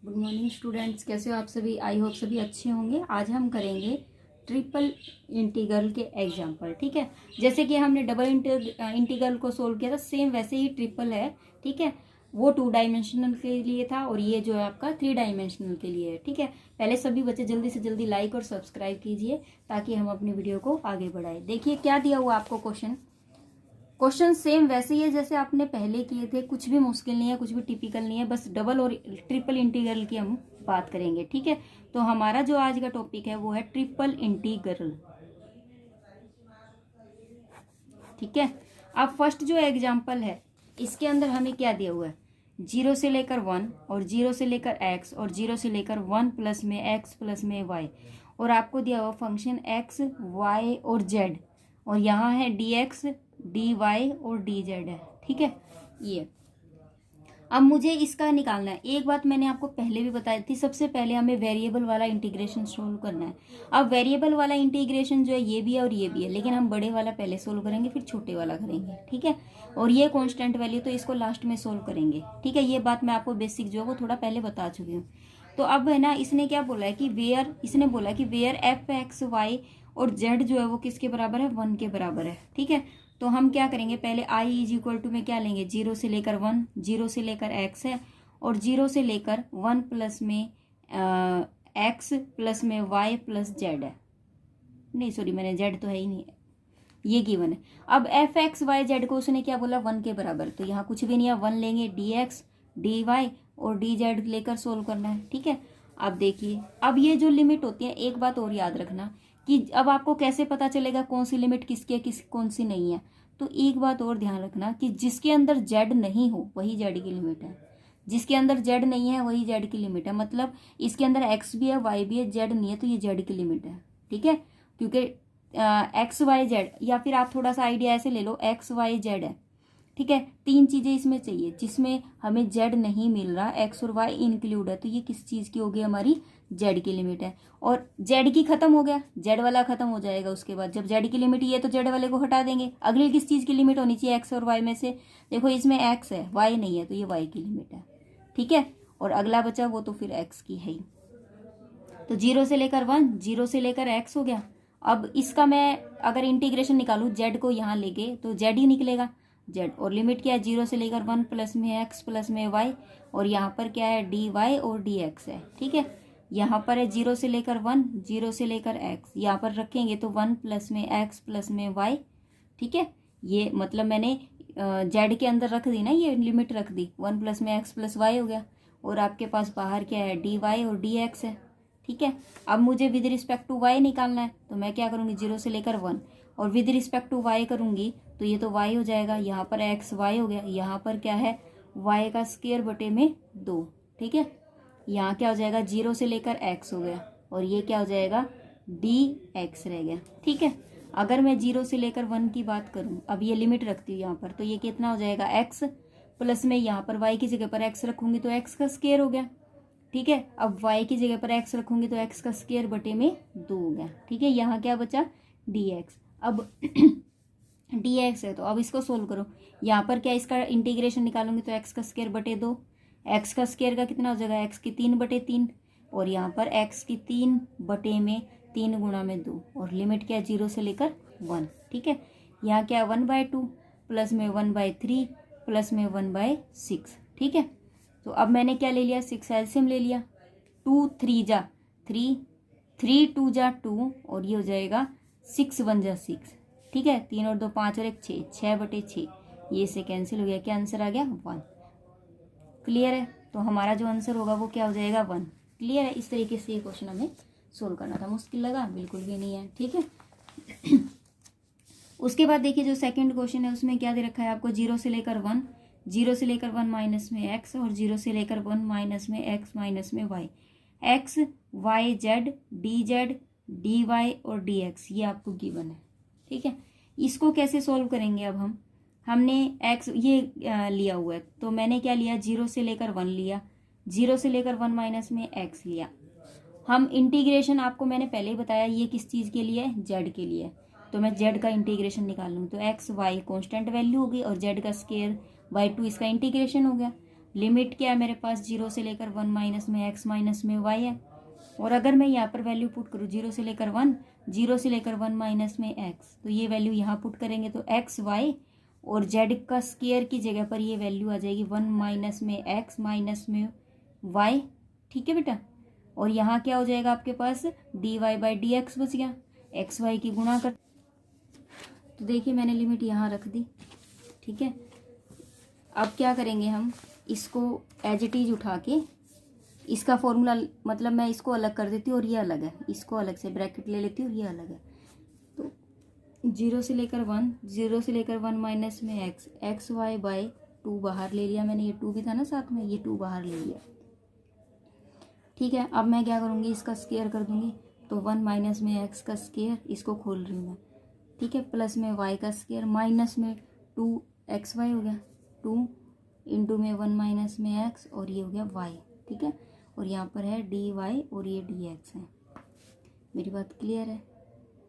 Good morning students, कैसे हो आप सभी। आई होप सभी अच्छे होंगे। आज हम करेंगे ट्रिपल इंटीग्रल के एग्जाम्पल। ठीक है, जैसे कि हमने डबल इंटीग्रल को सोल्व किया था, सेम वैसे ही ट्रिपल है। ठीक है, वो 2 डायमेंशनल के लिए था और ये जो है आपका 3 डायमेंशनल के लिए है। ठीक है, पहले सभी बच्चे जल्दी से जल्दी लाइक और सब्सक्राइब कीजिए ताकि हम अपनी वीडियो को आगे बढ़ाएं। देखिए क्या दिया हुआ आपको क्वेश्चन सेम वैसे ही है जैसे आपने पहले किए थे, कुछ भी मुश्किल नहीं है, कुछ भी टिपिकल नहीं है, बस डबल और ट्रिपल इंटीग्रल की हम बात करेंगे। ठीक है, तो हमारा जो आज का टॉपिक है वो है ट्रिपल इंटीग्रल। ठीक है, अब फर्स्ट जो एग्जांपल है इसके अंदर हमें क्या दिया हुआ है, 0 से लेकर 1 और 0 से लेकर x और 0 से लेकर 1 प्लस में x प्लस में y, और आपको दिया हुआ फंक्शन x y और z, और यहाँ है dx dy और dz है। ठीक है, ये अब मुझे इसका निकालना है। एक बात मैंने आपको पहले भी बताई थी, सबसे पहले हमें वेरिएबल वाला इंटीग्रेशन सोल्व करना है। अब वेरिएबल वाला इंटीग्रेशन जो है ये भी है और ये भी है, लेकिन हम बड़े वाला पहले सोल्व करेंगे फिर छोटे वाला करेंगे। ठीक है, और ये कांस्टेंट वैल्यू तो इसको लास्ट में सोल्व करेंगे। ठीक है, ये बात मैं आपको बेसिक जो है वो थोड़ा पहले बता चुकी हूँ। तो अब है ना, इसने क्या बोला है कि इसने बोला कि वेयर एफ एक्स वाई और जेड जो है वो किसके बराबर है, 1 के बराबर है। ठीक है, तो हम क्या करेंगे, पहले आई इज इक्वल टू में क्या लेंगे, 0 से लेकर 1, 0 से लेकर x है और 0 से लेकर 1 प्लस में x प्लस में y प्लस z है। नहीं सॉरी, मैंने z तो है ही नहीं, ये गिवन है। अब एफ एक्स वाई जेड को उसने क्या बोला, 1 के बराबर, तो यहाँ कुछ भी नहीं है, 1 लेंगे, dx dy और dz लेकर सोल्व करना है। ठीक है, अब देखिए, अब ये जो लिमिट होती है, एक बात और याद रखना कि अब आपको कैसे पता चलेगा कौन सी लिमिट किसकी है, कौन सी नहीं है। तो एक बात और ध्यान रखना कि जिसके अंदर z नहीं हो वही z की लिमिट है, जिसके अंदर z नहीं है वही z की लिमिट है। मतलब इसके अंदर x भी है y भी है, z नहीं है तो ये z की लिमिट है। ठीक है, क्योंकि एक्स वाई जेड, या फिर आप थोड़ा सा आइडिया ऐसे ले लो, एक्स वाई जेड है। ठीक है, 3 चीजें इसमें चाहिए, जिसमें हमें जेड नहीं मिल रहा, एक्स और वाई इंक्लूड है, तो ये किस चीज की होगी, हमारी जेड की लिमिट है। और जेड की खत्म हो गया, जेड वाला खत्म हो जाएगा। उसके बाद जब जेड की लिमिट ये, तो जेड वाले को हटा देंगे। अगली किस चीज की लिमिट होनी चाहिए, एक्स और वाई में से। देखो इसमें एक्स है, वाई नहीं है, तो ये वाई की लिमिट है। ठीक है, और अगला बचा वो तो फिर एक्स की है ही। तो 0 से लेकर 1, 0 से लेकर एक्स हो गया। अब इसका मैं अगर इंटीग्रेशन निकालूं, जेड को यहाँ लेके तो जेड ही निकलेगा, जेड, और लिमिट क्या है, 0 से लेकर 1 प्लस में एक्स प्लस में वाई, और यहाँ पर क्या है, डी वाई और डी एक्स है। ठीक है, यहाँ पर है 0 से लेकर 1, 0 से लेकर एक्स, यहाँ पर रखेंगे तो 1 प्लस में एक्स प्लस में वाई। ठीक है, ये मतलब मैंने जेड के अंदर रख दी ना, ये लिमिट रख दी, 1 प्लस में एक्स प्लस वाई हो गया, और आपके पास बाहर क्या है, डी वाई और डी एक्स है। ठीक है, अब मुझे विद रिस्पेक्ट टू वाई निकालना है, तो मैं क्या करूंगी, 0 से लेकर 1, और विद रिस्पेक्ट टू वाई करूंगी तो ये तो वाई हो जाएगा, यहाँ पर एक्स वाई हो गया, यहाँ पर क्या है, वाई का स्क्वायर बटे में 2। ठीक है, यहाँ क्या हो जाएगा, 0 से लेकर एक्स हो गया, और ये क्या हो जाएगा, डी एक्स रह गया। ठीक है, अगर मैं 0 से लेकर 1 की बात करूँ, अब ये लिमिट रखती हूँ यहाँ पर, तो ये कितना हो जाएगा, एक्स प्लस में यहाँ पर वाई की जगह पर एक्स रखूंगी तो एक्स का स्क्वायर हो गया। ठीक है, अब y की जगह पर x रखूंगी तो x का स्क्वायर बटे में 2 हो गया। ठीक है, यहाँ क्या बचा, dx। अब dx है तो अब इसको सोल्व करो, यहाँ पर क्या, इसका इंटीग्रेशन निकालूंगी तो x का स्क्वायर बटे 2, x का स्क्वायर का कितना हो जाएगा, x की 3 बटे 3, और यहाँ पर x की 3 बटे में 3 गुणा में 2, और लिमिट क्या, 0 से लेकर 1। ठीक है, यहाँ क्या, 1/2 प्लस में 1/3 प्लस में 1/6। ठीक है, तो अब मैंने क्या ले लिया, 6 एलसीएम ले लिया, 2 3 जा 3, 3 2 जा 2, और ये हो जाएगा 6 1 जा 6। ठीक है, 3 और 2 5 और 1 6, 6/6, ये से कैंसिल हो गया, क्या आंसर आ गया, 1। क्लियर है, तो हमारा जो आंसर होगा वो क्या हो जाएगा, 1। क्लियर है, इस तरीके से ये क्वेश्चन हमें सोल्व करना था। मुश्किल लगा, बिल्कुल भी नहीं है। ठीक है, उसके बाद देखिए जो सेकेंड क्वेश्चन है उसमें क्या दे रखा है आपको, 0 से लेकर 1, 0 से लेकर 1 माइनस में x, और 0 से लेकर 1 माइनस में x माइनस में y, x y z d z d y और डी एक्स, ये आपको गिवन है। ठीक है, इसको कैसे सोल्व करेंगे, अब हमने x ये लिया हुआ है, तो मैंने क्या लिया, 0 से लेकर 1 लिया, 0 से लेकर 1 माइनस में x लिया। हम इंटीग्रेशन, आपको मैंने पहले ही बताया, ये किस चीज़ के लिए है, z के लिए, तो मैं z का इंटीग्रेशन निकाल लूँगी, तो x y कॉन्स्टेंट वैल्यू होगी और z का स्क्वायर बाई 2 इसका इंटीग्रेशन हो गया। लिमिट क्या है मेरे पास, 0 से लेकर 1 माइनस में x माइनस में y है। और अगर मैं यहाँ पर वैल्यू पुट करूँ 0 से लेकर 1, 0 से लेकर 1 माइनस में x, तो ये वैल्यू यहाँ पुट करेंगे तो x y और z का स्क्वायर की जगह पर ये वैल्यू आ जाएगी 1 माइनस में x माइनस में y। ठीक है बेटा। और यहाँ क्या हो जाएगा आपके पास, dy बाई डी एक्स बच गया, एक्स वाई की गुणा कर। तो देखिए मैंने लिमिट यहाँ रख दी। ठीक है, अब क्या करेंगे हम, इसको एज इट इज उठा के इसका फॉर्मूला, मतलब मैं इसको अलग कर देती हूँ और ये अलग है, इसको अलग से ब्रैकेट ले लेती हूँ और ये अलग है। तो 0 से लेकर 1, 0 से लेकर 1 माइनस में एक्स वाई बाई 2 बाहर ले लिया मैंने, ये 2 भी था ना साथ में, ये 2 बाहर ले लिया। ठीक है, अब मैं क्या करूँगी, इसका स्क्वायर कर दूंगी, तो 1 माइनस में एक्स का स्क्वायर, इसको खोल रही हूँ मैं। ठीक है, प्लस में वाई का स्क्वायर, माइनस में 2 एक्स वाई हो गया, 2 इंटू में 1 माइनस में एक्स और ये हो गया वाई। ठीक है, और यहाँ पर है डी वाई और ये डी एक्स है। मेरी बात क्लियर है?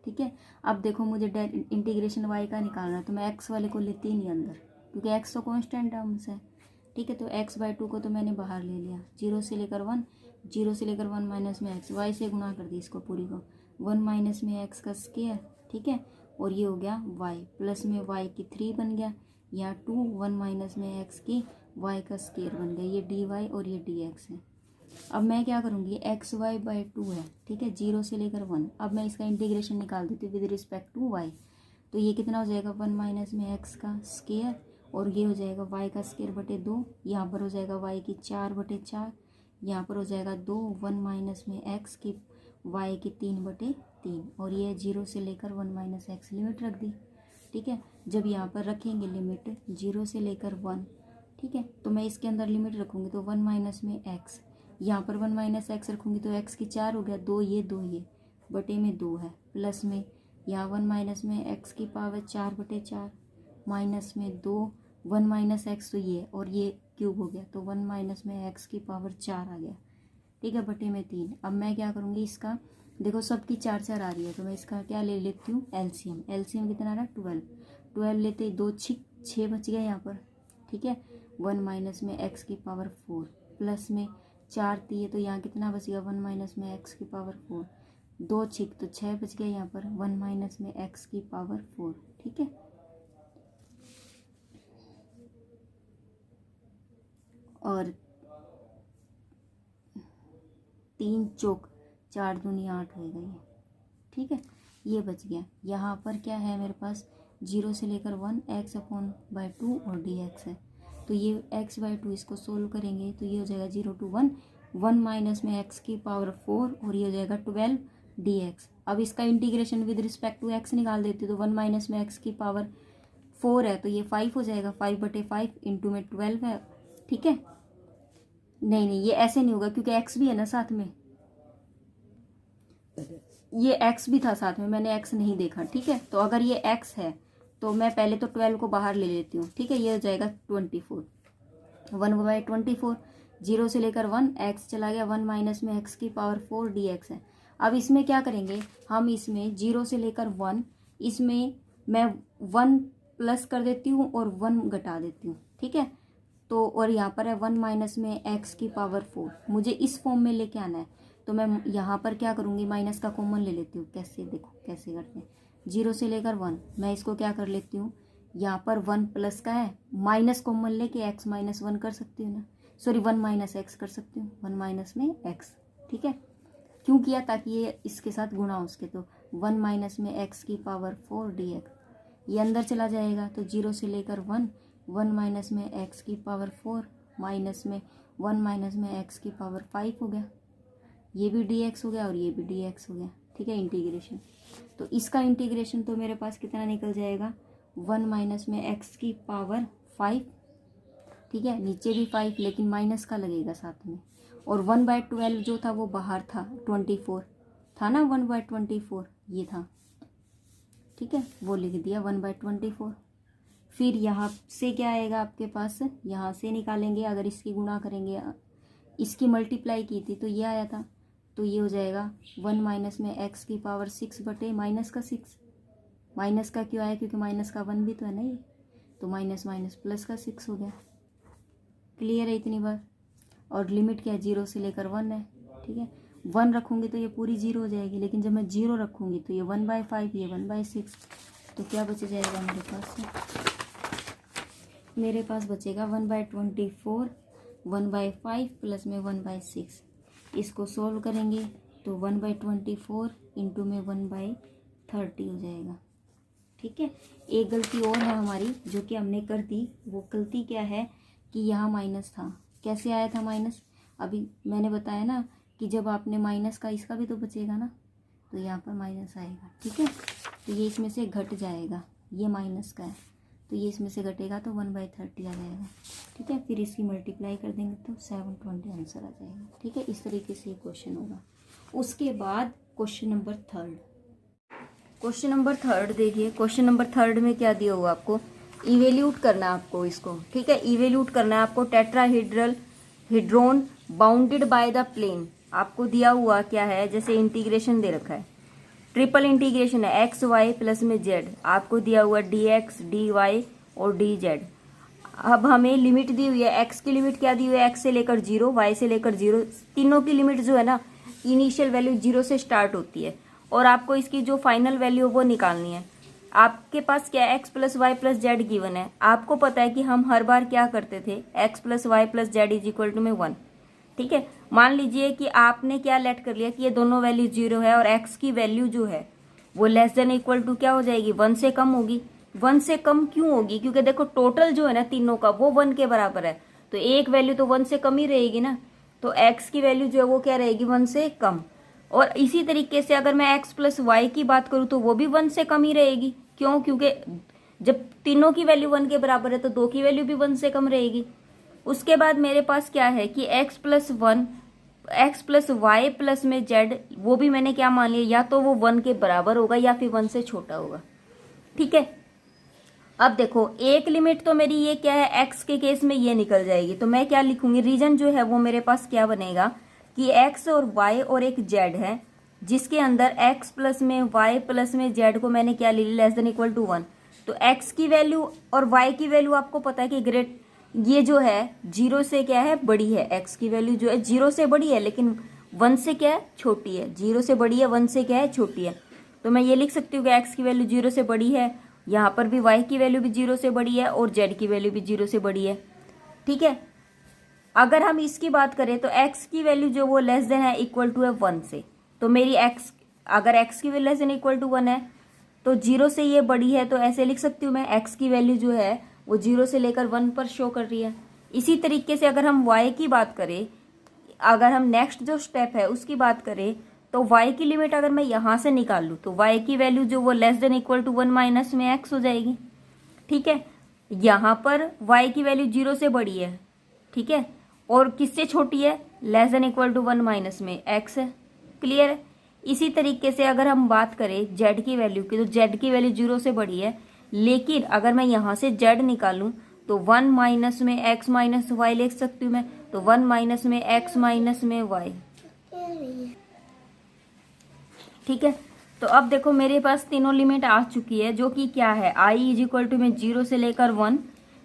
ठीक है, अब देखो मुझे इंटीग्रेशन वाई का निकालना है, तो मैं एक्स वाले को लेती ही नहीं अंदर, क्योंकि एक्स तो कॉन्स्टेंट टर्म्स है। ठीक है, तो एक्स बाई 2 को तो मैंने बाहर ले लिया, 0 से लेकर 1, 0 से लेकर 1 माइनस में एक्स, वाई से गुणा कर दी इसको पूरी को, 1 माइनस में एक्स का स्क्वायर। ठीक है, और ये हो गया वाई, प्लस में वाई की 3 बन गया, यहाँ 2, 1 माइनस में एक्स की वाई का स्क्वायर बन गया, ये डी वाई और ये डी एक्स है। अब मैं क्या करूँगी, एक्स वाई बाई 2 है। ठीक है, 0 से लेकर 1, अब मैं इसका इंटीग्रेशन निकाल देती हूँ विद रिस्पेक्ट टू वाई। तो ये कितना हो जाएगा, 1 माइनस में एक्स का स्क्वायर और ये हो जाएगा वाई का स्क्वायर बटे 2, यहाँ पर हो जाएगा वाई की 4 बटे 4, यहाँ पर हो जाएगा 2, 1 माइनस में एक्स की वाई की 3 बटे 3, और ये 0 से लेकर 1 माइनस एक्स लिमिट रख दी। ठीक है, जब यहाँ पर रखेंगे लिमिट 0 से लेकर 1, ठीक है, तो मैं इसके अंदर लिमिट रखूँगी तो 1 माइनस में एक्स, यहाँ पर 1 माइनस एक्स रखूँगी तो एक्स की 4 हो गया, 2 ये बटे में 2 है, प्लस में यहाँ 1 माइनस में एक्स की पावर 4 बटे 4 माइनस में 2, 1 माइनस एक्स तो ये और ये क्यूब हो गया, तो 1 माइनस में एक्स की पावर 4 आ गया। ठीक है, बटे में 3। अब मैं क्या करूँगी, इसका देखो सबकी 4 4 आ रही है, तो मैं इसका क्या ले लेती हूँ, एलसीएम। एलसीएम कितना आ रहा है, 12, 12 लेते ही 2 6 बच गया यहाँ पर। ठीक है, 1 माइनस में एक्स की पावर 4 प्लस में 4 दिए तो यहाँ कितना बच गया, 1 माइनस में एक्स की पावर 4, 2 6 तो 6 बच गया यहाँ पर, 1 माइनस में एक्स की पावर 4। ठीक है, और 3 चौक 4 दूनी 8 हो गई है। ठीक है, ये बच गया। यहाँ पर क्या है मेरे पास, 0 से लेकर 1 एक्स अपॉन बाई 2 और डी एक्स है, तो ये x बाई 2 इसको सोल्व करेंगे तो ये हो जाएगा 0 to 1, 1 माइनस में x की पावर 4 और ये हो जाएगा 12 dx। अब इसका integration with respect to x निकाल देते तो 1 माइनस में x की पावर 4 है तो ये 5 हो जाएगा, 5 बटे 5 इंटू में 12 है। ठीक है, नहीं ये ऐसे नहीं होगा क्योंकि x भी है ना साथ में, ये x भी था साथ में, मैंने x नहीं देखा। ठीक है, तो अगर ये x है तो मैं पहले तो 12 को बाहर ले लेती हूँ। ठीक है, ये हो जाएगा 24, 1 बाई 24, 0 से लेकर 1 x चला गया, 1 माइनस में x की पावर 4 dx है। अब इसमें क्या करेंगे हम, इसमें 0 से लेकर 1, इसमें मैं 1 प्लस कर देती हूँ और 1 घटा देती हूँ। ठीक है, तो और यहाँ पर है 1 माइनस में x की पावर 4, मुझे इस फॉर्म में लेके आना है, तो मैं यहाँ पर क्या करूँगी, माइनस का कॉमन ले लेती हूँ। कैसे, देखो कैसे करते हैं, 0 से लेकर 1 मैं इसको क्या कर लेती हूँ, यहाँ पर 1 प्लस का है, माइनस कॉमन लेके x माइनस 1 कर सकती हूँ ना, सॉरी 1 माइनस एक्स कर सकती हूँ, 1 माइनस में x। ठीक है, क्यों किया, ताकि ये इसके साथ गुणा हो उसके, तो 1 माइनस में x की पावर 4 dx, ये अंदर चला जाएगा तो 0 से लेकर 1, 1 माइनस में x की पावर 4 माइनस में 1 माइनस में x की पावर 5 हो गया, ये भी dx हो गया और ये भी dx हो गया। ठीक है, इंटीग्रेशन, तो इसका इंटीग्रेशन तो मेरे पास कितना निकल जाएगा, 1 माइनस में x की पावर 5। ठीक है, नीचे भी 5 लेकिन माइनस का लगेगा साथ में, और 1 बाई 12 जो था वो बाहर था, 24 था ना, 1 बाई 24 ये था। ठीक है, वो लिख दिया 1 बाई 24। फिर यहाँ से क्या आएगा आपके पास, यहाँ से निकालेंगे, अगर इसकी गुणा करेंगे, इसकी मल्टीप्लाई की थी तो ये आया था, तो ये हो जाएगा 1 माइनस में x की पावर 6 बटे माइनस का 6, माइनस का क्यों आया, क्योंकि माइनस का 1 भी तो है ना ये, तो माइनस माइनस प्लस का 6 हो गया। क्लियर है इतनी बार। और लिमिट क्या है, 0 से लेकर 1 है। ठीक है, 1 रखूँगी तो ये पूरी 0 हो जाएगी, लेकिन जब मैं 0 रखूँगी तो ये 1/5, ये 1/6, तो क्या बच जाएगा मेरे पास? मेरे पास बचेगा 1/24, 1/5 प्लस में 1/6। इसको सोल्व करेंगे तो 1/24 इंटू में 1/30 हो जाएगा। ठीक है, एक गलती और है हमारी जो कि हमने कर दी। वो गलती क्या है कि यहाँ माइनस था। कैसे आया था माइनस? अभी मैंने बताया ना कि जब आपने माइनस का, इसका भी तो बचेगा ना, तो यहाँ पर माइनस आएगा। ठीक है, तो ये इसमें से घट जाएगा, ये माइनस का है तो ये इसमें से घटेगा तो 1/30 आ जाएगा। ठीक है, फिर इसकी मल्टीप्लाई कर देंगे तो 720 आंसर आ जाएगा। ठीक है, इस तरीके से ये क्वेश्चन होगा। उसके बाद question number third. Question number third देखिए, क्वेश्चन नंबर थर्ड में क्या दिया हुआ आपको? इवेल्यूट करना है आपको इसको। ठीक है, इवेल्यूट करना है आपको tetrahedral hedron bounded by the plane. आपको दिया हुआ क्या है, जैसे इंटीग्रेशन दे रखा है, ट्रिपल इंटीग्रेशन है एक्स वाई प्लस में जेड। आपको दिया हुआ dx dy और dz। अब हमें लिमिट दी हुई है, x की लिमिट क्या दी हुई है, x से लेकर 0, y से लेकर 0। तीनों की लिमिट जो है ना, इनिशियल वैल्यू 0 से स्टार्ट होती है और आपको इसकी जो फाइनल वैल्यू है वो निकालनी है। आपके पास क्या है, x plus y plus z given है। आपको पता है कि हम हर बार क्या करते थे, x plus y plus z is equal to में 1। ठीक है, मान लीजिए कि आपने क्या लेट कर लिया कि ये दोनों वैल्यू 0 है और x की वैल्यू जो है वो लेस देन इक्वल टू क्या हो जाएगी, 1 से कम होगी। 1 से कम क्यों होगी? क्योंकि देखो टोटल जो है ना तीनों का वो 1 के बराबर है, तो एक वैल्यू तो 1 से कम ही रहेगी ना, तो x की वैल्यू जो है वो क्या रहेगी, 1 से कम। और इसी तरीके से अगर मैं x प्लस वाई की बात करूं तो वो भी 1 से कम ही रहेगी। क्यों? क्योंकि जब तीनों की वैल्यू 1 के बराबर है तो 2 की वैल्यू भी 1 से कम रहेगी। उसके बाद मेरे पास क्या है कि x प्लस वाई प्लस में z, वो भी मैंने क्या मान लिया, या तो वो 1 के बराबर होगा या फिर 1 से छोटा होगा। ठीक है, अब देखो एक लिमिट तो मेरी ये क्या है, x के केस में ये निकल जाएगी, तो मैं क्या लिखूंगी, रीजन जो है वो मेरे पास क्या बनेगा कि x और y और एक z है जिसके अंदर x प्लस में y प्लस में z को मैंने क्या ले लिया, लेस देन इक्वल टू 1। तो x की वैल्यू और y की वैल्यू आपको पता है कि ये जो है 0 से क्या है, बड़ी है। x की वैल्यू जो है 0 से बड़ी है लेकिन 1 से क्या है, छोटी है। 0 से बड़ी है, 1 से क्या है, छोटी है। तो मैं ये लिख सकती हूँ कि x की वैल्यू 0 से बड़ी है, यहाँ पर भी y की वैल्यू भी 0 से बड़ी है और z की वैल्यू भी 0 से बड़ी है। ठीक है, अगर हम इसकी बात करें तो x की वैल्यू जो वो लेस देन है इक्वल टू है 1 से, तो मेरी x, अगर x की value less than equal to 1 है तो 0 से ये बड़ी है, तो ऐसे लिख सकती हूँ मैं x की वैल्यू जो है वो 0 से लेकर 1 पर शो कर रही है। इसी तरीके से अगर हम y की बात करें, अगर हम नेक्स्ट जो स्टेप है उसकी बात करें तो y की लिमिट अगर मैं यहाँ से निकाल लूँ तो y की वैल्यू जो वो less than equal to 1 minus में x हो जाएगी। ठीक है, यहाँ पर y की वैल्यू 0 से बड़ी है, ठीक है, और किससे छोटी है, less than equal to 1 minus में x है। क्लियर है? इसी तरीके से अगर हम बात करें z की वैल्यू की, तो z की वैल्यू 0 से बड़ी है, लेकिन अगर मैं यहाँ से z निकालूं तो 1 माइनस में x माइनस वाई लिख सकती हूँ मैं, तो 1 माइनस में x माइनस में y। ठीक है, तो अब देखो मेरे पास तीनों लिमिट आ चुकी है, जो कि क्या है, i इज इक्वल टू में 0 से लेकर 1,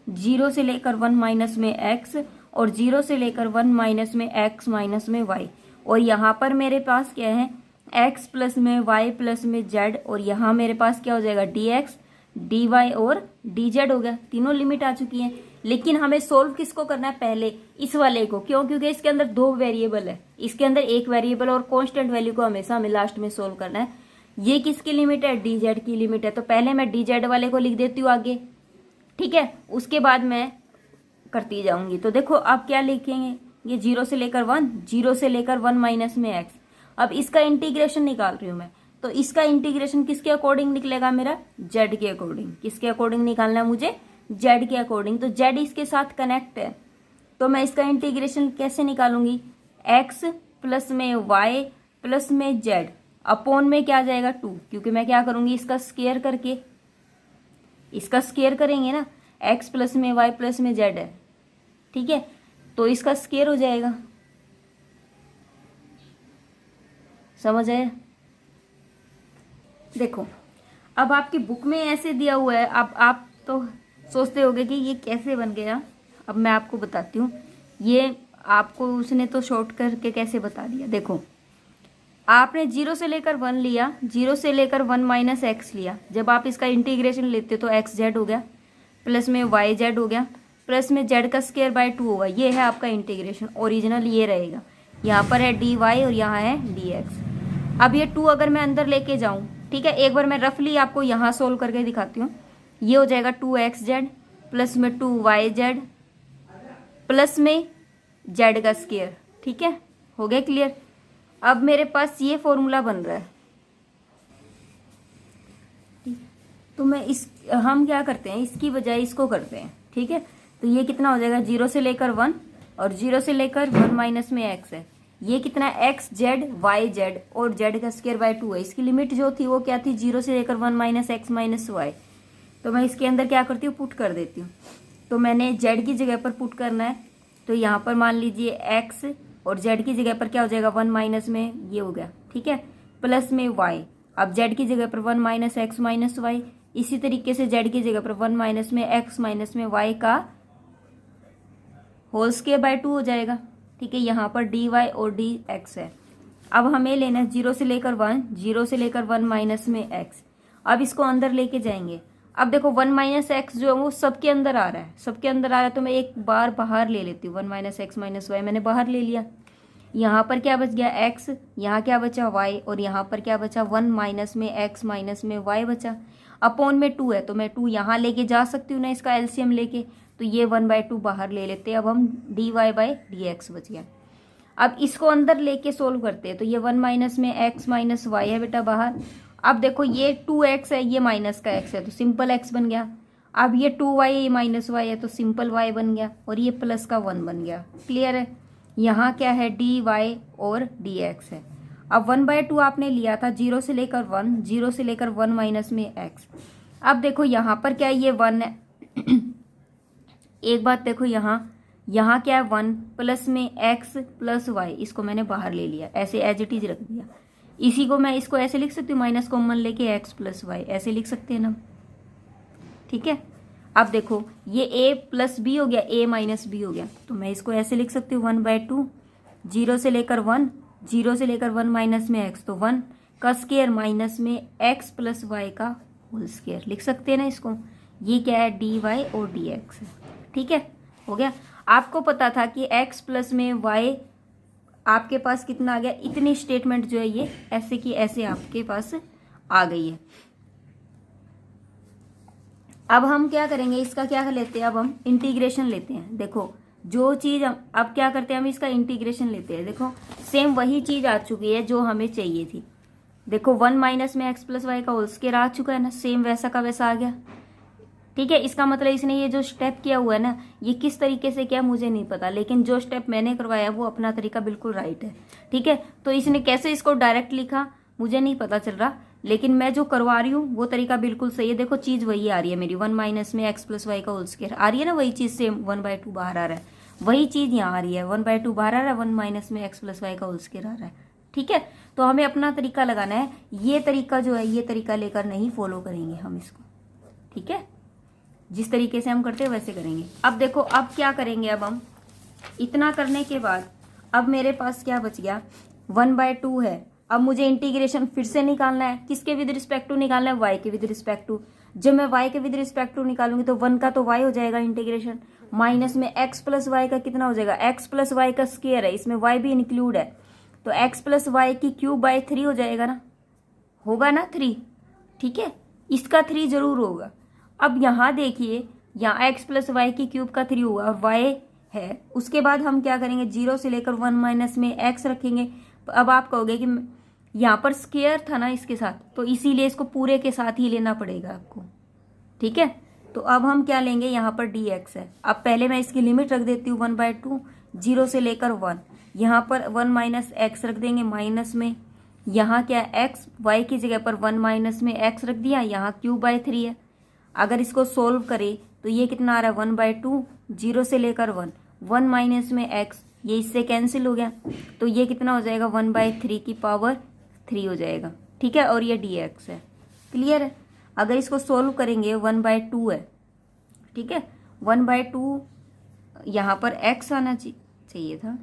0 से लेकर 1 माइनस में x और 0 से लेकर 1 माइनस में x माइनस में y। और यहाँ पर मेरे पास क्या है, x प्लस में y प्लस में z, और यहाँ मेरे पास क्या हो जाएगा, dx dy और dz हो गया। तीनों लिमिट आ चुकी हैं, लेकिन हमें सोल्व किसको करना है, पहले इस वाले को। क्यों? क्योंकि इसके अंदर 2 वेरिएबल है, इसके अंदर एक वेरिएबल और कांस्टेंट वैल्यू को हमेशा हमें लास्ट में सोल्व करना है। ये किसकी लिमिट है, dz की लिमिट है, तो पहले मैं dz वाले को लिख देती हूँ आगे। ठीक है, उसके बाद मैं करती जाऊंगी। तो देखो अब क्या लिखेंगे, ये 0 से लेकर 1, 0 से लेकर 1 माइनस में x। अब इसका इंटीग्रेशन निकाल रही हूँ मैं, तो इसका इंटीग्रेशन किसके अकॉर्डिंग निकलेगा, मेरा z के अकॉर्डिंग। किसके अकॉर्डिंग निकालना है मुझे, z के अकॉर्डिंग। तो z इसके साथ कनेक्ट है, तो मैं इसका इंटीग्रेशन कैसे निकालूंगी, x प्लस में y प्लस में z अपॉन में क्या आ जाएगा 2, क्योंकि मैं क्या करूंगी, इसका स्क्वायर करके, इसका स्क्वायर करेंगे ना, x प्लस में y प्लस में z है। ठीक है, तो इसका स्क्वायर हो जाएगा। समझ आया? देखो अब आपकी बुक में ऐसे दिया हुआ है, अब आप तो सोचते होगे कि ये कैसे बन गया। अब मैं आपको बताती हूँ, ये आपको उसने तो शॉर्ट करके कैसे बता दिया। देखो, आपने 0 से लेकर 1 लिया, 0 से लेकर 1 माइनस एक्स लिया। जब आप इसका इंटीग्रेशन लेते हो तो एक्स जेड हो गया, प्लस में वाई जेड हो गया, प्लस में जेड का स्क्वायर बाय 2 होगा। ये है आपका इंटीग्रेशन, ओरिजिनल ये रहेगा। यहाँ पर है डी वाई और यहाँ है डी एक्स। अब ये 2 अगर मैं अंदर लेके जाऊँ, ठीक है, एक बार मैं रफली आपको यहाँ सोल्व करके दिखाती हूँ। ये हो जाएगा 2x जेड प्लस में 2y जेड प्लस में जेड का स्क्वायर। ठीक है, हो गया क्लियर। अब मेरे पास ये फॉर्मूला बन रहा है, तो हम क्या करते हैं, इसकी बजाय इसको करते हैं। ठीक है, तो ये कितना हो जाएगा, 0 से लेकर 1 और 0 से लेकर 1 माइनस में x है। ये कितना है, x जेड वाई जेड और जेड का स्क्वायर बाय 2 है। इसकी लिमिट जो थी वो क्या थी, 0 से लेकर 1 माइनस एक्स माइनस वाई। तो मैं इसके अंदर क्या करती हूँ, पुट कर देती हूँ। तो मैंने जेड की जगह पर पुट करना है, तो यहाँ पर मान लीजिए x और जेड की जगह पर क्या हो जाएगा, 1 माइनस में ये हो गया। ठीक है, प्लस में y। अब जेड की जगह पर 1 माइनस एक्स माइनस वाई। इसी तरीके से जेड की जगह पर 1 माइनस में एक्स माइनस में वाई का होल स्क्वायर बाय 2 हो जाएगा। ठीक है, यहाँ पर डी वाई और डी एक्स है। अब हमें लेना है 0 से लेकर 1, 0 से लेकर 1 माइनस में एक्स। अब इसको अंदर लेके जाएंगे। अब देखो 1 माइनस एक्स जो है वो सबके अंदर आ रहा है, सबके अंदर आ रहा है, तो मैं एक बार बाहर ले लेती हूँ। 1 माइनस एक्स माइनस वाई मैंने बाहर ले लिया। यहाँ पर क्या बच गया, एक्स, यहाँ क्या बचा, वाई, और यहाँ पर क्या बचा, 1 माइनस में एक्स माइनस में वाई बचा। अपॉन में 2 है, तो मैं 2 यहाँ लेके जा सकती हूँ ना, इसका एलसीएम लेके। तो ये 1/2 बाहर ले लेते हैं। अब हम d y by d x बच गया। अब इसको अंदर लेके सोल्व करते हैं, तो ये 1 माइनस में एक्स माइनस वाई है बेटा बाहर। अब देखो ये 2x है, ये माइनस का x है, तो सिंपल x बन गया। अब ये 2y माइनस वाई है, तो सिंपल y बन गया, और ये प्लस का 1 बन गया। क्लियर है। यहाँ क्या है, डी वाई और डी एक्स है। अब 1/2 आपने लिया था, 0 से लेकर 1, 0 से लेकर 1 माइनस में x। अब देखो यहाँ पर क्या है, ये 1 है। एक बात देखो, यहाँ क्या है, 1 प्लस में x प्लस वाई, इसको मैंने बाहर ले लिया, ऐसे एज इट इज रख दिया। इसी को मैं इसको ऐसे लिख सकती हूँ, माइनस कॉमन लेके x प्लस वाई, ऐसे लिख सकते हैं ना। ठीक है, अब देखो ये a प्लस बी हो गया, a माइनस बी हो गया, तो मैं इसको ऐसे लिख सकती हूँ 1/2, 0 से लेकर 1, 0 से लेकर 1 माइनस में x, तो 1 का स्क्वायर माइनस में x प्लस वाई का होल स्क्वायर लिख सकते हैं ना इसको। ये क्या है, डी वाई और डी एक्स है। ठीक है, हो गया। आपको पता था कि x प्लस में y आपके पास कितना आ गया, इतनी स्टेटमेंट जो है ये ऐसे की ऐसे आपके पास आ गई है। अब हम क्या करेंगे, इसका क्या लेते हैं, अब हम इंटीग्रेशन लेते हैं। देखो जो चीज अब क्या करते हैं, हम इसका इंटीग्रेशन लेते हैं। देखो सेम वही चीज आ चुकी है जो हमें चाहिए थी। देखो 1 माइनस में एक्स प्लस वाई का होल स्क्वायर आ चुका है ना, सेम वैसा का वैसा आ गया। ठीक है, इसका मतलब इसने ये जो स्टेप किया हुआ है ना, ये किस तरीके से किया मुझे नहीं पता, लेकिन जो स्टेप मैंने करवाया वो अपना तरीका बिल्कुल राइट है। ठीक है, तो इसने कैसे इसको डायरेक्ट लिखा मुझे नहीं पता चल रहा, लेकिन मैं जो करवा रही हूँ वो तरीका बिल्कुल सही है। देखो चीज वही आ रही है मेरी, 1 माइनस में एक्स प्लस वाई का होल स्क्वायर आ रही है ना, वही चीज सेम 1/2 बाहर आ रहा है, वही चीज यहाँ आ रही है, 1/2 बाहर आ रहा है, 1 माइनस में एक्स प्लस वाई का होल स्क्वायर आ रहा है। ठीक है, तो हमें अपना तरीका लगाना है। ये तरीका जो है, ये तरीका लेकर नहीं फॉलो करेंगे हम इसको। ठीक है, जिस तरीके से हम करते हैं वैसे करेंगे। अब देखो अब क्या करेंगे, अब हम इतना करने के बाद अब मेरे पास क्या बच गया, 1/2 है। अब मुझे इंटीग्रेशन फिर से निकालना है, किसके विद रिस्पेक्ट टू निकालना है, y के विद रिस्पेक्ट टू। जब मैं y के विद रिस्पेक्ट टू निकालूंगी तो 1 का तो y हो जाएगा इंटीग्रेशन, माइनस में x प्लस वाई का कितना हो जाएगा, x प्लस वाई का स्क्वायर है, इसमें y भी इंक्लूड है, तो x प्लस वाई की क्यूब बाय 3 हो जाएगा ना, होगा ना 3। ठीक है, इसका 3 जरूर होगा। अब यहाँ देखिए, यहाँ x प्लस वाई की क्यूब का 3 होगा और y है। उसके बाद हम क्या करेंगे, 0 से लेकर 1 माइनस में x रखेंगे। अब आप कहोगे कि यहाँ पर स्क्वायर था ना इसके साथ, तो इसीलिए इसको पूरे के साथ ही लेना पड़ेगा आपको। ठीक है, तो अब हम क्या लेंगे, यहाँ पर dx है। अब पहले मैं इसकी लिमिट रख देती हूँ 1/2, 0 से लेकर 1, यहाँ पर 1 माइनस एक्स रख देंगे माइनस में, यहाँ क्या है x, y की जगह पर 1 माइनस में x रख दिया, यहाँ क्यूब बाय 3 है। अगर इसको सोल्व करें तो ये कितना आ रहा है, 1/2, 0 से लेकर 1, 1 माइनस में x, ये इससे कैंसिल हो गया, तो ये कितना हो जाएगा, 1/3 की पावर 3 हो जाएगा। ठीक है, और ये dx है। क्लियर है। अगर इसको सोल्व करेंगे 1/2 है। ठीक है, 1/2 यहाँ पर x आना चाहिए था,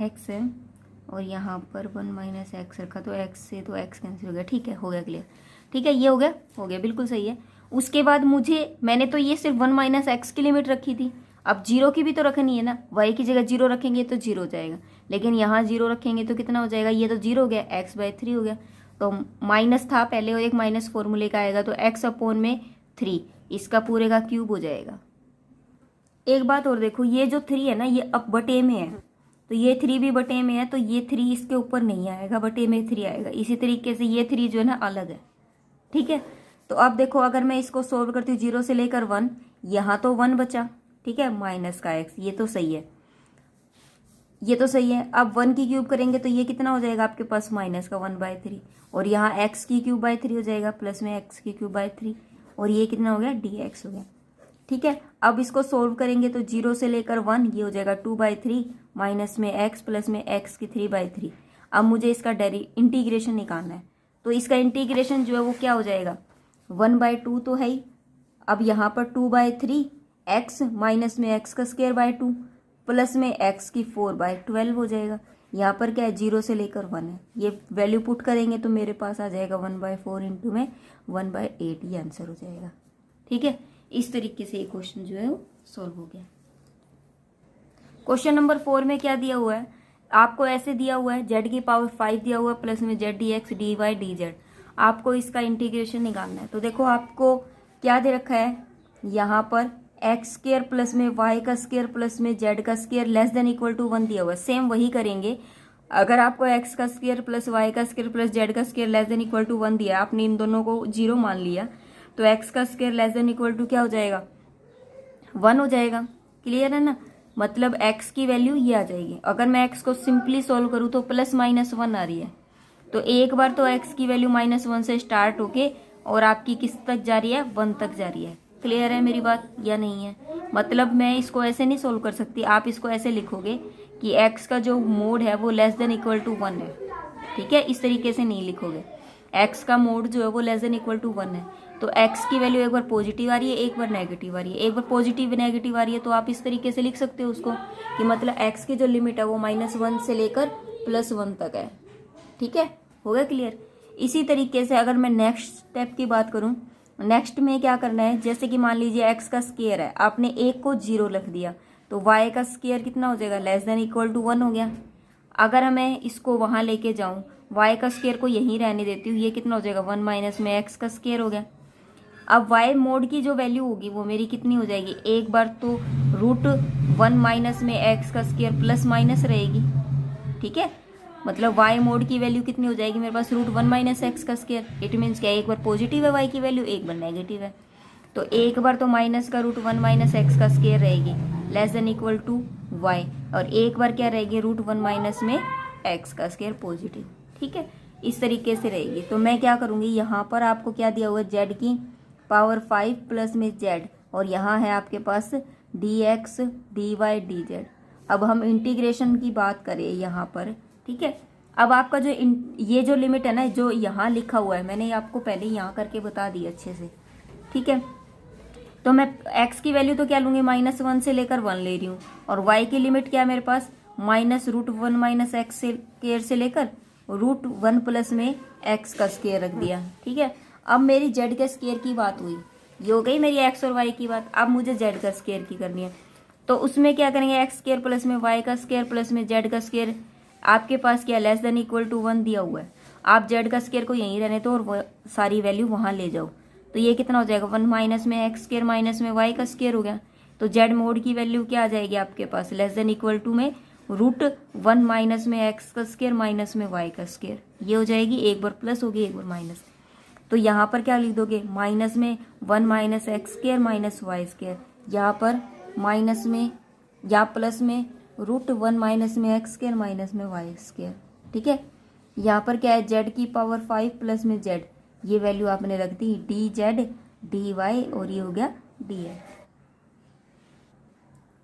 x है और यहाँ पर 1 माइनस एक्स रखा तो x से तो x कैंसिल हो गया। ठीक है, हो गया क्लियर। ठीक है, ये हो गया बिल्कुल सही है। उसके बाद मैंने तो ये सिर्फ 1 माइनस एक्स की लिमिट रखी थी, अब जीरो की भी तो रखनी है ना। y की जगह जीरो रखेंगे तो जीरो हो जाएगा, लेकिन यहाँ जीरो रखेंगे तो कितना हो जाएगा, ये तो जीरो हो गया, x/3 हो गया। तो माइनस था पहले और एक माइनस फॉर्मूले का आएगा तो x अपॉन में 3, इसका पूरे का क्यूब हो जाएगा। एक बात और देखो, ये जो 3 है ना ये अब बटे में है, तो ये 3 भी बटे में है, तो ये 3 इसके ऊपर नहीं आएगा, बटे में 3 आएगा। इसी तरीके से ये 3 जो है ना अलग है। ठीक है, तो अब देखो अगर मैं इसको सोल्व करती हूँ 0 से लेकर 1, यहाँ तो 1 बचा, ठीक है, माइनस का x, ये तो सही है, ये तो सही है। अब 1 की क्यूब करेंगे तो ये कितना हो जाएगा आपके पास, माइनस का 1/3, और यहाँ x की क्यूब बाई 3 हो जाएगा, प्लस में x की क्यूब बाई 3, और ये कितना हो गया, dx हो गया। ठीक है, अब इसको सोल्व करेंगे तो 0 से लेकर 1 ये हो जाएगा 2/3 माइनस में x प्लस में x की 3/3। अब मुझे इसका इंटीग्रेशन निकालना है, तो इसका इंटीग्रेशन जो है वो क्या हो जाएगा, 1/2 तो है ही, अब यहाँ पर 2/3 x माइनस में x का स्क्वायर बाय 2 प्लस में x की 4/12 हो जाएगा। यहाँ पर क्या है, 0 से लेकर 1 है, ये वैल्यू पुट करेंगे तो मेरे पास आ जाएगा 1/4 इंटू में 1/8, ये आंसर हो जाएगा। ठीक है, इस तरीके से ये क्वेश्चन जो है वो सॉल्व हो गया। क्वेश्चन नंबर 4 में क्या दिया हुआ है, आपको ऐसे दिया हुआ है z की पावर 5 दिया हुआ है प्लस में z dx dy dz, आपको इसका इंटीग्रेशन निकालना है। तो देखो आपको क्या दे रखा है, यहाँ पर एक्स स्क्वायर प्लस में वाई का स्क्वायर प्लस में जेड का square less than equal to 1 दिया हुआ है। सेम वही करेंगे, अगर आपको एक्स का स्क्वायर प्लस वाई का स्क्वायर प्लस जेड का square less than equal to 1 दिया, आपने इन दोनों को 0 मान लिया, तो एक्स का square less than equal to क्या हो जाएगा, 1 हो जाएगा। क्लियर है ना, मतलब x की वैल्यू ये आ जाएगी। अगर मैं x को सिंपली सोल्व करूँ तो प्लस माइनस 1 आ रही है, तो एक बार तो x की वैल्यू -1 से स्टार्ट होके और आपकी किस तक जा रही है, 1 तक जा रही है। क्लियर है मेरी बात या नहीं है, मतलब मैं इसको ऐसे नहीं सोल्व कर सकती, आप इसको ऐसे लिखोगे कि x का जो मोड है वो लेस देन इक्वल टू 1 है। ठीक है, इस तरीके से नहीं लिखोगे, x का मोड जो है वो लेस देन इक्वल टू 1 है, तो x की वैल्यू एक बार पॉजिटिव आ रही है, एक बार नेगेटिव आ रही है। एक बार पॉजिटिव नेगेटिव आ रही है तो आप इस तरीके से लिख सकते हो उसको कि मतलब x की जो लिमिट है वो -1 से लेकर +1 तक है। ठीक है, हो गया क्लियर। इसी तरीके से अगर मैं नेक्स्ट स्टेप की बात करूं, नेक्स्ट में क्या करना है, जैसे कि मान लीजिए x का स्क्वायर है, आपने एक को 0 लिख दिया, तो y का स्क्वायर कितना हो जाएगा, लेस देन इक्वल टू 1 हो गया। अगर मैं इसको वहां लेके जाऊं, y का स्क्वायर को यहीं रहने देती हूँ, ये कितना हो जाएगा, 1 माइनस में x का स्क्वायर हो गया। अब y मोड की जो वैल्यू होगी वो मेरी कितनी हो जाएगी, एक बार तो √1 माइनस में x का स्क्वायर प्लस माइनस रहेगी। ठीक है, मतलब y मोड की वैल्यू कितनी हो जाएगी मेरे पास, √1 माइनस एक्स का स्क्वायर। इट मीन्स क्या, एक बार पॉजिटिव है y की वैल्यू, एक बार नेगेटिव है, तो एक बार तो माइनस का √1 माइनस एक्स का स्क्वायर रहेगी less than equal to y, और एक बार क्या रहेगी, √1 माइनस में x का स्क्वायर पॉजिटिव। ठीक है, इस तरीके से रहेगी। तो मैं क्या करूँगी, यहाँ पर आपको क्या दिया हुआ है, z की पावर 5 प्लस में z, और यहाँ है आपके पास dx dy dz। अब हम इंटीग्रेशन की बात करें यहाँ पर, ठीक है, अब आपका जो ये जो लिमिट है ना, जो यहाँ लिखा हुआ है, मैंने आपको पहले यहाँ करके बता दी अच्छे से। ठीक है, तो मैं x की वैल्यू तो क्या लूँगी, -1 से लेकर 1 ले रही हूँ, और y की लिमिट क्या है मेरे पास, -√1 माइनस एक्स स्क्वायर से लेकर √1 प्लस में x का स्क्वायर रख दिया। ठीक है, अब मेरी z के स्क्वायर की बात हुई, ये हो गई मेरी x और y की बात। अब मुझे z का स्क्वायर की करनी है, तो उसमें क्या करेंगे, x स्क्वायर प्लस में y का स्क्वायर प्लस में z का स्क्वायर। आपके पास क्या लेस देन इक्वल टू 1 दिया हुआ है, आप z का स्क्वायर को यहीं रहने दो और वो सारी वैल्यू वहाँ ले जाओ, तो ये कितना हो जाएगा, 1 माइनस में एक्स स्क्वायर माइनस में y का स्क्वायर हो गया। तो z मोड की वैल्यू क्या आ जाएगी आपके पास, लेस देन इक्वल टू में √1 माइनस में एक्स का स्क्वायर माइनस में y का स्क्वायर, ये हो जाएगी, एक बार प्लस होगी एक बार माइनस। तो यहाँ पर क्या लिख दोगे, माइनस में 1 minus x square minus y square, यहाँ पर माइनस में या प्लस में √1 माइनस में एक्स स्क्वायर माइनस में वाई स्क्वायर। ठीक है, यहाँ पर क्या है, z की पावर 5 प्लस में z, ये वैल्यू आपने रख दी dz dy, और ये हो गया dx।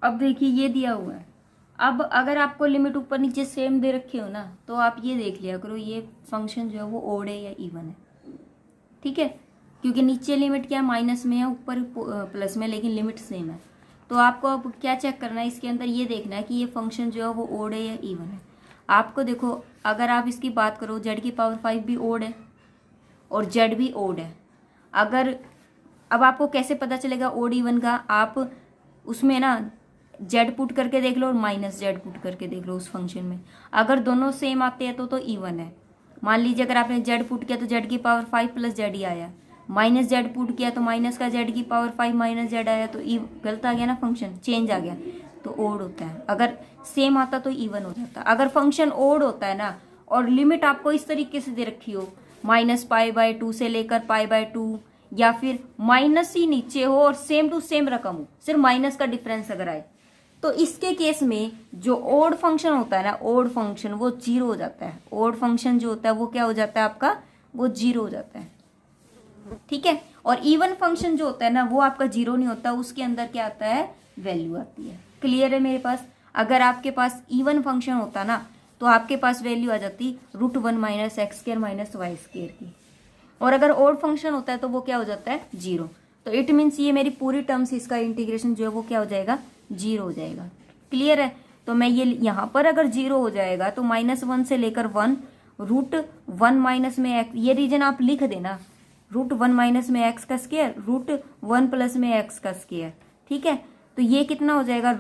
अब देखिए ये दिया हुआ है, अब अगर आपको लिमिट ऊपर नीचे सेम दे रखे हो ना, तो आप ये देख लिया करो ये फंक्शन जो है वो ओड है या इवन है। ठीक है, क्योंकि नीचे लिमिट क्या है, माइनस में है, ऊपर प्लस में, लेकिन लिमिट सेम है। तो आपको अब क्या चेक करना है, इसके अंदर ये देखना है कि ये फंक्शन जो है वो ओड है या इवन है। आपको देखो, अगर आप इसकी बात करो, जेड की पावर 5 भी ओड है और जेड भी ओड है। अगर अब आपको कैसे पता चलेगा ओड इवन का, आप उसमें ना जेड पुट करके देख लो और माइनस जेड पुट करके देख लो उस फंक्शन में। अगर दोनों सेम आते हैं तो इवन है। मान लीजिए अगर आपने जेड पुट किया तो जेड की पावर 5 प्लस जेड ही आया, माइनस जेड पुट किया तो माइनस का जेड की पावर 5 माइनस जेड आया, तो गलत आ गया ना, फंक्शन चेंज आ गया, तो ओड होता है। अगर सेम आता तो इवन हो जाता। अगर फंक्शन ओड होता है ना और लिमिट आपको इस तरीके से दे रखी हो, -π/2 से लेकर π/2, या फिर माइनस ही नीचे हो और सेम टू सेम रकम हो, सिर्फ माइनस का डिफरेंस अगर आए, तो इसके केस में जो ओड फंक्शन होता है ना, ओड फंक्शन वो जीरो हो जाता है। ओड फंक्शन जो होता है वो क्या हो जाता है आपका, वो जीरो हो जाता है। ठीक है। और इवन फंक्शन जो होता है ना वो आपका जीरो नहीं होता, उसके अंदर क्या आता है, वैल्यू आती है। क्लियर है मेरे पास। अगर आपके पास इवन फंक्शन होता ना तो आपके पास वैल्यू आ जाती √1 - x² - y² की। और अगर ओड फंक्शन होता है तो वो क्या हो जाता है, जीरो। तो इट मीन्स ये मेरी पूरी टर्म्स, इसका इंटीग्रेशन जो है वो क्या हो जाएगा, जीरो हो जाएगा। क्लियर है। तो मैं ये यहाँ पर अगर जीरो हो जाएगा तो -1 से लेकर 1, √1 माइनस में x, ये रीजन आप लिख देना, √1 माइनस में x का स्क्वायर, √1 प्लस में x का स्क्वायर। ठीक है। तो ये कितना हो जाएगा,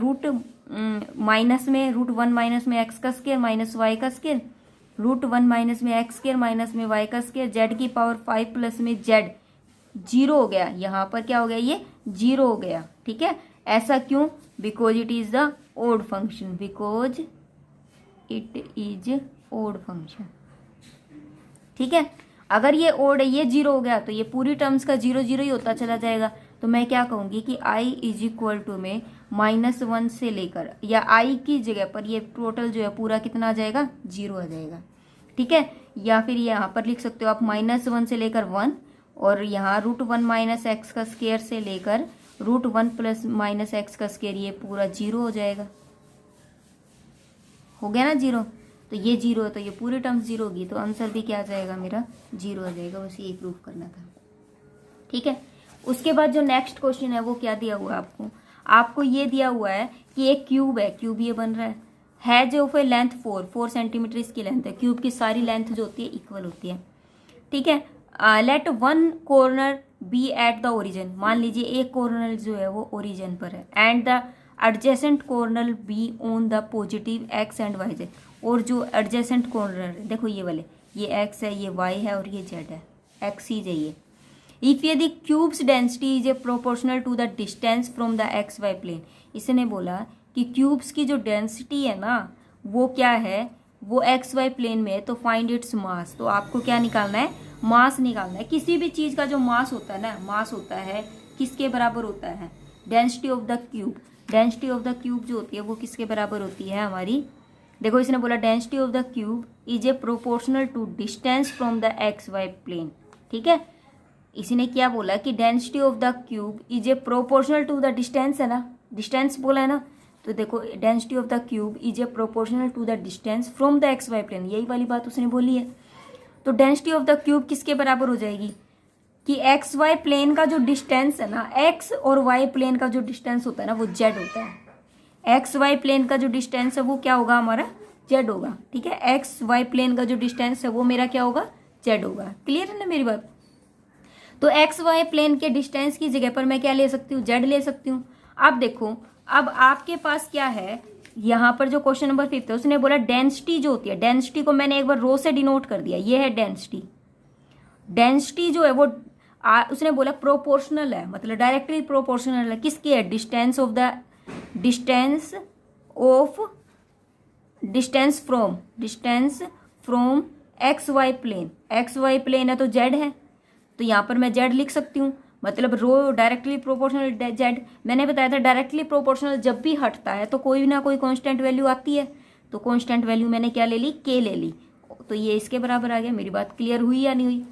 माइनस में √1 माइनस में x का स्क्वायर माइनस y का स्क्वायर, √1 माइनस में x² माइनस में y का स्क्वायर, जेड की पावर 5 प्लस में जेड, जीरो हो गया। यहाँ पर क्या हो गया, ये जीरो हो गया। ठीक है। ऐसा क्यों, because it is the odd function, because it is odd function. ठीक है। अगर ये ओड है, ये जीरो हो गया, तो ये पूरी टर्म्स का जीरो जीरो ही होता चला जाएगा। तो मैं क्या कहूंगी कि i = में -1 से लेकर, या i की जगह पर ये टोटल जो है पूरा कितना आ जाएगा, जीरो आ जाएगा। ठीक है। या फिर यहाँ पर लिख सकते हो आप -1 से लेकर 1, और यहाँ √1 माइनस x का स्क्वायर से लेकर √1 प्लस माइनस x का स्क्वायर, ये पूरा जीरो हो जाएगा। हो गया ना जीरो। तो ये जीरो है तो ये पूरी टर्म जीरो होगी, तो आंसर भी क्या आ जाएगा मेरा, जीरो आ जाएगा। बस ये प्रूफ करना था। ठीक है। उसके बाद जो नेक्स्ट क्वेश्चन है वो क्या दिया हुआ है आपको, आपको ये दिया हुआ है कि एक क्यूब है, क्यूब ये बन रहा है जो फिर लेंथ 4 सेंटीमीटर इसकी लेंथ है। क्यूब की सारी लेंथ जो होती है इक्वल होती है। ठीक है। Let one corner be at the origin, मान लीजिए एक कॉर्नर जो है वो ओरिजिन पर है, and the adjacent corner be on the positive x and y z, और जो एडजेसेंट कॉर्नर है, देखो ये वाले, ये x है, ये y है और ये z है, x ही चाहिए। इफ ये the cubes density is a proportional to the distance from the XY plane, इसने बोला कि क्यूब्स की जो डेंसिटी है ना वो क्या है, वो XY प्लेन में है, तो फाइंड इट्स मास। तो आपको क्या निकालना है, मास निकालना है। किसी भी चीज का जो मास होता है ना, मास होता है किसके बराबर होता है, density of the cube. Density of the cube जो होती है वो किसके बराबर होती है हमारी, देखो इसने बोला density of the cube is a proportional to distance from the XY plane. ठीक है। इसने क्या बोला कि density of the cube is a proportional to the distance, है ना, डिस्टेंस बोला है ना। तो देखो density of the cube is a proportional to the distance from the XY plane, यही वाली बात उसने बोली है। तो डेंसिटी ऑफ द क्यूब किसके बराबर हो जाएगी कि XY प्लेन का जो डिस्टेंस है ना, X और Y प्लेन का जो डिस्टेंस होता है ना वो Z होता है। XY प्लेन का जो डिस्टेंस है वो क्या होगा हमारा, Z होगा। ठीक है। XY प्लेन का जो डिस्टेंस है वो मेरा क्या होगा, Z होगा। क्लियर है ना मेरी बात। तो XY प्लेन के डिस्टेंस की जगह पर मैं क्या ले सकती हूँ, Z ले सकती हूँ। अब देखो, अब आपके पास क्या है, यहाँ पर जो क्वेश्चन नंबर 5 है उसने बोला डेंसिटी जो होती है, डेंसिटी को मैंने एक बार रो से डिनोट कर दिया, ये है डेंसिटी। डेंसिटी जो है वो उसने बोला प्रोपोर्शनल है, मतलब डायरेक्टली प्रोपोर्शनल है किसकी है, distance from XY plane. XY plane है तो Z है, तो यहाँ पर मैं Z लिख सकती हूँ, मतलब रो डायरेक्टली प्रोपोर्शनल Z। मैंने बताया था डायरेक्टली प्रोपोर्शनल जब भी हटता है तो कोई ना कोई कांस्टेंट वैल्यू आती है, तो कांस्टेंट वैल्यू मैंने क्या ले ली, K ले ली, तो ये इसके बराबर आ गया। मेरी बात क्लियर हुई या नहीं हुई।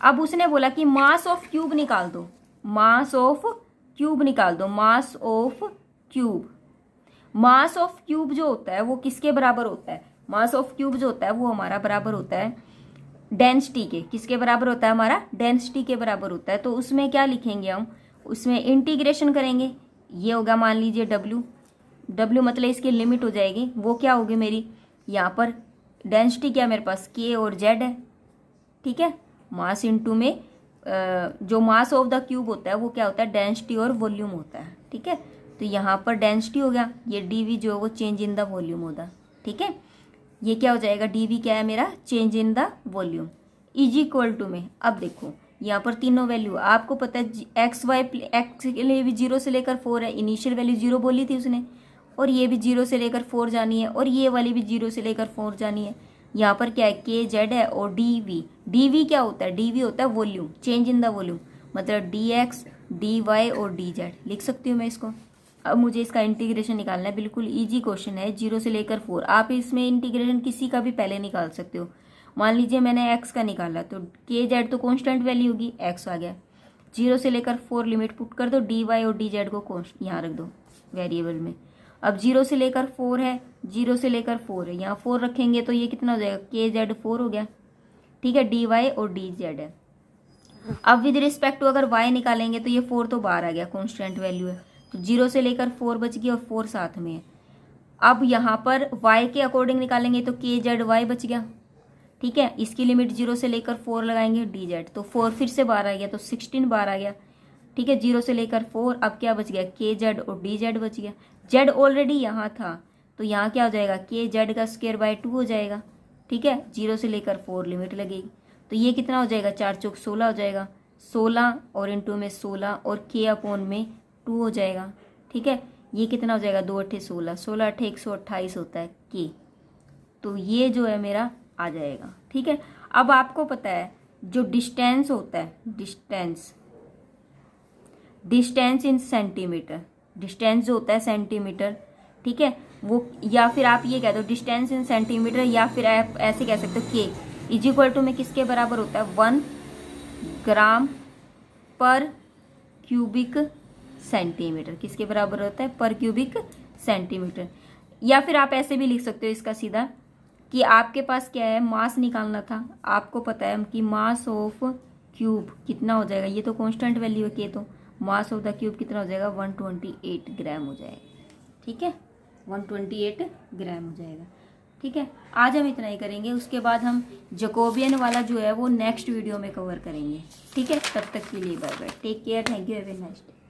अब उसने बोला कि मास ऑफ क्यूब निकाल दो, मास ऑफ क्यूब निकाल दो, mass of cube. Mass of cube जो होता है वो किसके बराबर होता है, मास ऑफ क्यूब जो होता है वो हमारा बराबर होता है डेंसिटी के, किसके बराबर होता है हमारा, डेंसिटी के बराबर होता है। तो उसमें क्या लिखेंगे हम, उसमें इंटीग्रेशन करेंगे, ये होगा मान लीजिए W मतलब इसकी लिमिट हो जाएगी, वो क्या होगी मेरी, यहाँ पर डेंसिटी क्या मेरे पास K और Z है, ठीक है। मास इनटू में जो मास ऑफ द क्यूब होता है वो क्या होता है, डेंसिटी और वॉल्यूम होता है, ठीक है। तो यहाँ पर डेंसिटी हो गया, ये dV जो है वो चेंज इन द वॉल्यूम होता, ठीक है। ये क्या हो जाएगा, dV क्या है मेरा, change in the volume, is equal to में, अब देखो यहाँ पर तीनों वैल्यू आपको पता है, एक्स के लिए भी 0 से लेकर 4 है, इनिशियल वैल्यू 0 बोली थी उसने, और ये भी 0 से लेकर 4 जानी है, और ये वाली भी 0 से लेकर 4 जानी है। यहाँ पर क्या है, के जेड है, और डी क्या होता है, डी होता है volume, change in the volume, मतलब डी एक्स डी वाई और डी जेड लिख सकती हूँ मैं इसको। अब मुझे इसका इंटीग्रेशन निकालना है, बिल्कुल इजी क्वेश्चन है, 0 से लेकर 4। आप इसमें इंटीग्रेशन किसी का भी पहले निकाल सकते हो। मान लीजिए मैंने एक्स का निकाला, तो के जेड तो कॉन्स्टेंट वैल्यू होगी, एक्स आ गया, 0 से लेकर 4 लिमिट पुट कर दो, डी वाई और डी जेड को यहाँ रख दो वेरिएबल में। अब 0 से लेकर 4 है, 0 से लेकर 4 है, यहाँ 4 रखेंगे तो ये कितना हो जाएगा, के जेड 4 हो गया, ठीक है, डी वाई और डी जेड है। अब विद रिस्पेक्ट टू अगर y निकालेंगे तो ये 4 तो बाहर आ गया, कॉन्स्टेंट वैल्यू है, तो 0 से लेकर 4 बच गई, और 4 साथ में है। अब यहाँ पर y के अकॉर्डिंग निकालेंगे तो के जेड वाई बच गया, ठीक है। इसकी लिमिट 0 से लेकर 4 लगाएंगे, डी जेड, तो 4 फिर से बाहर आ गया, तो 16 बाहर आ गया, ठीक है। 0 से लेकर 4, अब क्या बच गया, के जेड और डी जेड बच गया। जेड ऑलरेडी यहाँ था, तो यहाँ क्या हो जाएगा, के जेड का स्क्वायर बाय 2 हो जाएगा, ठीक है। 0 से लेकर 4 लिमिट लगेगी, तो ये कितना हो जाएगा, 4 चौक 16 हो जाएगा, 16 और इंटू में 16 और के अपॉन में 2 हो जाएगा, ठीक है। ये कितना हो जाएगा, 2 अट्ठे 16, 16 अट्ठे 128 होता है के, तो ये जो है मेरा आ जाएगा, ठीक है। अब आपको पता है जो डिस्टेंस होता है, डिस्टेंस इन सेंटीमीटर, डिस्टेंस जो होता है सेंटीमीटर, ठीक है, वो, या फिर आप ये कह दो डिस्टेंस इन सेंटीमीटर, या फिर आप ऐसे कह सकते हो के इज इक्वल टू में किसके बराबर होता है, 1 ग्राम पर क्यूबिक सेंटीमीटर, किसके बराबर होता है, पर क्यूबिक सेंटीमीटर। या फिर आप ऐसे भी लिख सकते हो इसका सीधा, कि आपके पास क्या है, मास निकालना था, आपको पता है कि मास ऑफ क्यूब कितना हो जाएगा, ये तो कांस्टेंट वैल्यू है के, तो मास ऑफ द क्यूब कितना हो जाएगा, 128 ग्राम हो जाएगा, ठीक है, 128 ग्राम हो जाएगा, ठीक है। आज हम इतना ही करेंगे, उसके बाद हम जैकोबियन वाला जो है वो नेक्स्ट वीडियो में कवर करेंगे, ठीक है। तब तक के लिए bye bye, take care, thank you, have a nice day.